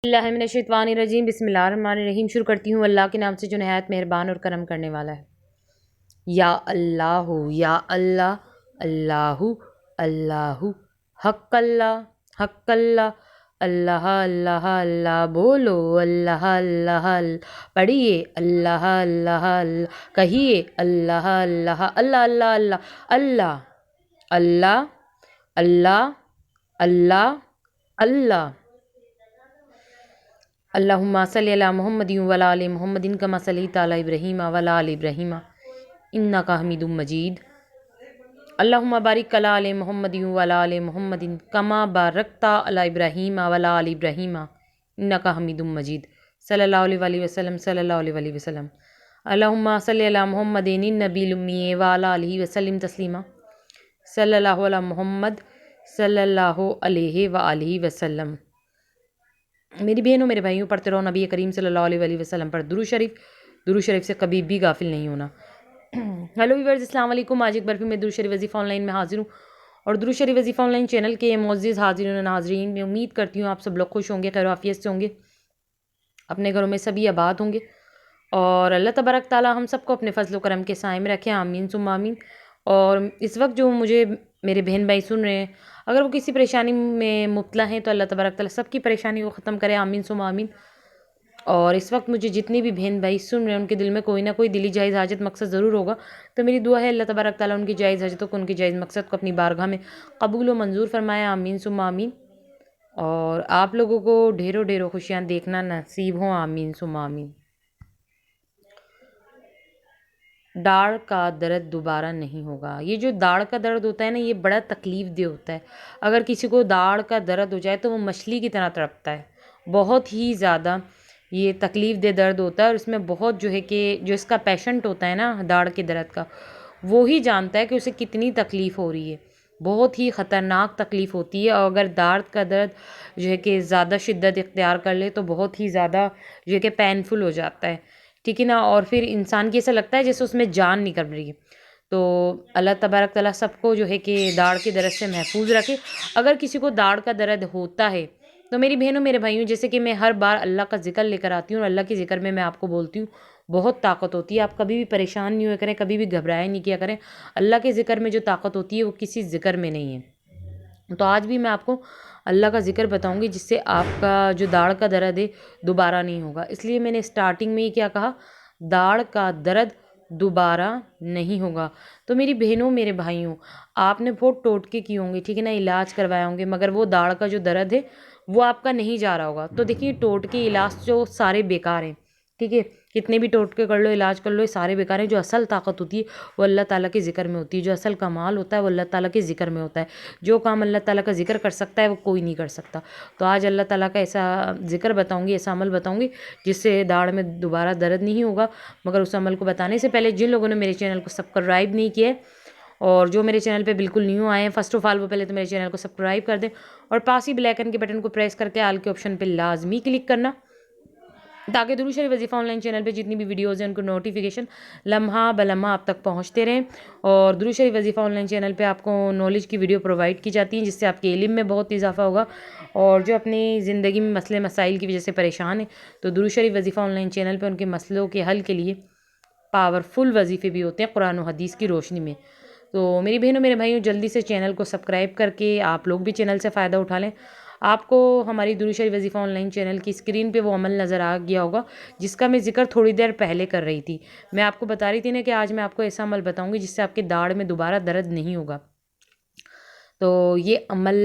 اللہ من الشیطان الرجیم بسم اللہ الرحمن الرحیم۔ شروع کرتی ہوں اللہ کے نام سے جو نہایت مہربان اور کرم کرنے والا ہے۔ یا اللہ اللہ اللہ حق اللہ اللہ اللہ اللہ بولو اللہ اللہ پڑھیے اللہ اللہ اللہ کہیے اللہ اللہ اللہ اللہ اللہ اللہ اللہ اللہ اللہ اللہم صلی علی محمد وعلی آل محمد کما صلیت علی ابراہیم وعلی آل ابراہیم انک حمید مجید۔ اللہم بارک علی آل محمد وعلی آل محمد کما بارکت علی ابراہیم وعلی آل ابراہیم انک حمید مجید۔ صلی اللہ علیہ وآلہ وسلم صلی اللہ علیہ وآلہ وسلم۔ اللہم صلی علی محمد النبی الامی وعلی آلہ وسلم تسلیما۔ صلی اللہ علی محمد صلی اللہ علیہ وآلہ وسلم۔ میری بہنوں میرے بھائیوں، پڑھتے رہو نبی کریم صلی اللہ علیہ وآلہ وسلم پر درود شریف سے کبھی بھی غافل نہیں ہونا۔ ہیلو ویورز، السلام علیکم۔ آج ایک بار پھر میں درود شریف وظیفہ آن لائن میں حاضر ہوں، اور درود شریف وظیفہ آن لائن چینل کے معزز حاضرین و ناظرین، میں امید کرتی ہوں آپ سب لوگ خوش ہوں گے، خیر و عافیت سے ہوں گے، اپنے گھروں میں سبھی آباد ہوں گے، اور اللہ تبارک تعالیٰ ہم سب کو اپنے فضل و کرم کے سائے میں رکھیں، آمین ثم آمین۔ اور اس وقت جو مجھے میرے بہن بھائی سن رہے ہیں، اگر وہ کسی پریشانی میں مبتلا ہیں تو اللہ تبارک تعالیٰ سب کی پریشانی کو ختم کرے، آمین ثم آمین۔ اور اس وقت مجھے جتنے بھی بہن بھائی سن رہے ہیں ان کے دل میں کوئی نہ کوئی دلی جائز حاجت مقصد ضرور ہوگا، تو میری دعا ہے اللہ تبارک تعالیٰ ان کی جائز حاجتوں کو، ان کی جائز مقصد کو اپنی بارگاہ میں قبول و منظور فرمائے، آمین ثم آمین۔ اور آپ لوگوں کو ڈھیروں خوشیاں دیکھنا نصیب ہوں، آمین ثم آمین۔ داڑھ کا درد دوبارہ نہیں ہوگا۔ یہ جو داڑھ کا درد ہوتا ہے نا، یہ بڑا تکلیف دہ ہوتا ہے۔ اگر کسی کو داڑھ کا درد ہو جائے تو وہ مچھلی کی طرح تڑپتا ہے، بہت ہی زیادہ یہ تکلیف دہ درد ہوتا ہے، اور اس میں بہت جو ہے کہ جو اس کا پیشنٹ ہوتا ہے نا داڑھ کے درد کا، وہی جانتا ہے کہ اسے کتنی تکلیف ہو رہی ہے، بہت ہی خطرناک تکلیف ہوتی ہے۔ اور اگر داڑھ کا درد جو ہے کہ زیادہ شدت اختیار کر لے تو بہت ہی زیادہ جو ہے کہ پینفل ہو جاتا ہے، ٹھیک ہے نا، اور پھر انسان کی ایسا لگتا ہے جیسے اس میں جان نکل رہی ہے۔ تو اللہ تبارک تعالیٰ سب کو جو ہے کہ داڑھ کے درد سے محفوظ رکھے۔ اگر کسی کو داڑھ کا درد ہوتا ہے تو میری بہنوں میرے بھائیوں، جیسے کہ میں ہر بار اللہ کا ذکر لے کر آتی ہوں، اور اللہ کے ذکر میں آپ کو بولتی ہوں بہت طاقت ہوتی ہے، آپ کبھی بھی پریشان نہیں ہوئے کریں، کبھی بھی گھبرائے نہیں کیا کریں۔ اللہ کے ذکر میں جو طاقت ہوتی ہے وہ کسی ذکر میں نہیں ہے۔ تو آج بھی میں آپ کو اللہ کا ذکر بتاؤں گی جس سے آپ کا جو داڑھ کا درد ہے دوبارہ نہیں ہوگا۔ اس لیے میں نے اسٹارٹنگ میں ہی کیا کہا، داڑھ کا درد دوبارہ نہیں ہوگا۔ تو میری بہنوں میرے بھائیوں، آپ نے بہت ٹوٹکے کیے ہوں گے، ٹھیک ہے نا، علاج کروائے ہوں گے، مگر وہ داڑھ کا جو درد ہے وہ آپ کا نہیں جا رہا ہوگا۔ تو دیکھیے، ٹوٹکے علاج جو سارے بیکار ہیں، ٹھیک ہے، کتنے بھی ٹوٹکے کر لو، علاج کر لو، یہ سارے بیکار ہیں۔ جو اصل طاقت ہوتی ہے وہ اللہ تعالیٰ کے ذکر میں ہوتی ہے، جو اصل کمال ہوتا ہے وہ اللہ تعالیٰ کے ذکر میں ہوتا ہے۔ جو کام اللہ تعالیٰ کا ذکر کر سکتا ہے وہ کوئی نہیں کر سکتا۔ تو آج اللہ تعالیٰ کا ایسا ذکر بتاؤں گی، ایسا عمل بتاؤں گی جس سے داڑھ میں دوبارہ درد نہیں ہوگا۔ مگر اس عمل کو بتانے سے پہلے جن لوگوں نے میرے چینل کو سبسکرائب نہیں کیا ہے، اور جو میرے چینل پہ بالکل نیو آئے ہیں، فرسٹ آف آل وہ پہلے تو میرے چینل کو سبسکرائب کر دیں، اور پاس ہی بلیک آئکن کے بٹن کو پریس کر کے آل کے آپشن پہ لازمی کلک کرنا، تاکہ درود شریف وظیفہ آن لائن چینل پہ جتنی بھی ویڈیوز ہیں ان کو نوٹیفیکیشن لمحہ بلمحہ آپ تک پہنچتے رہیں۔ اور درود شریف وظیفہ آن لائن چینل پہ آپ کو نالج کی ویڈیو پرووائڈ کی جاتی ہیں، جس سے آپ کے علم میں بہت اضافہ ہوگا، اور جو اپنی زندگی میں مسئلے مسائل کی وجہ سے پریشان ہیں تو درود شریف وظیفہ آن لائن چینل پہ ان کے مسئلوں کے حل کے لیے پاورفل وظیفے بھی ہوتے ہیں قرآن و حدیث کی روشنی میں۔ تو میری بہنوں میرے بھائیوں، جلدی سے چینل کو سبسکرائب کر کے آپ لوگ بھی چینل سے فائدہ اٹھا لیں۔ آپ کو ہماری درود شریف وظیفہ آن لائن چینل کی اسکرین پہ وہ عمل نظر آ گیا ہوگا جس کا میں ذکر تھوڑی دیر پہلے کر رہی تھی۔ میں آپ کو بتا رہی تھی نا کہ آج میں آپ کو ایسا عمل بتاؤں گی جس سے آپ کے داڑھ میں دوبارہ درد نہیں ہوگا۔ تو یہ عمل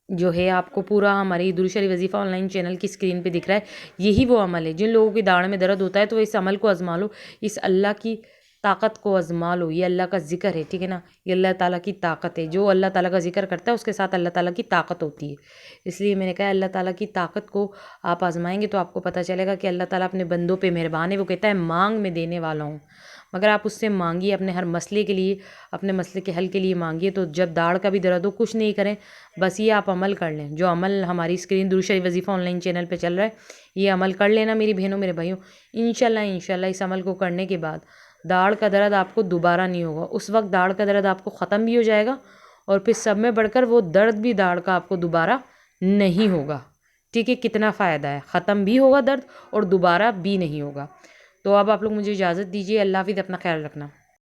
جو ہے آپ کو پورا ہماری درود شریف وظیفہ آن لائن چینل کی اسکرین پہ دکھ رہا ہے، یہی وہ عمل ہے۔ جن لوگوں کی داڑھ میں درد ہوتا ہے تو اس عمل کو آزما لو، اس اللہ کی طاقت کو آزما لو۔ یہ اللہ کا ذکر ہے، ٹھیک ہے نا، یہ اللہ تعالیٰ کی طاقت ہے۔ جو اللہ تعالیٰ کا ذکر کرتا ہے اس کے ساتھ اللہ تعالیٰ کی طاقت ہوتی ہے۔ اس لیے میں نے کہا اللہ تعالیٰ کی طاقت کو آپ آزمائیں گے تو آپ کو پتہ چلے گا کہ اللہ تعالیٰ اپنے بندوں پہ مہربان ہے۔ وہ کہتا ہے مانگ میں دینے والا ہوں، مگر آپ اس سے مانگیے، اپنے ہر مسئلے کے لیے، اپنے مسئلے کے حل کے لیے مانگیے۔ تو جب داڑھ کا بھی درد ہو، کچھ نہیں کریں، بس یہ آپ عمل کر لیں، جو عمل ہماری اسکرین درود شریف وظیفہ آن لائن چینل پہ چل رہا ہے، یہ عمل کر لینا میری بہنوں میرے بھائیوں۔ انشاءاللہ اس عمل کو کرنے کے بعد داڑھ کا درد آپ کو دوبارہ نہیں ہوگا۔ اس وقت داڑھ کا درد آپ کو ختم بھی ہو جائے گا، اور پھر سب میں بڑھ کر وہ درد بھی داڑھ کا آپ کو دوبارہ نہیں ہوگا، ٹھیک ہے، کتنا فائدہ ہے، ختم بھی ہوگا درد اور دوبارہ بھی نہیں ہوگا۔ تو اب آپ لوگ مجھے اجازت دیجیے، اللہ حافظ، اپنا خیال رکھنا۔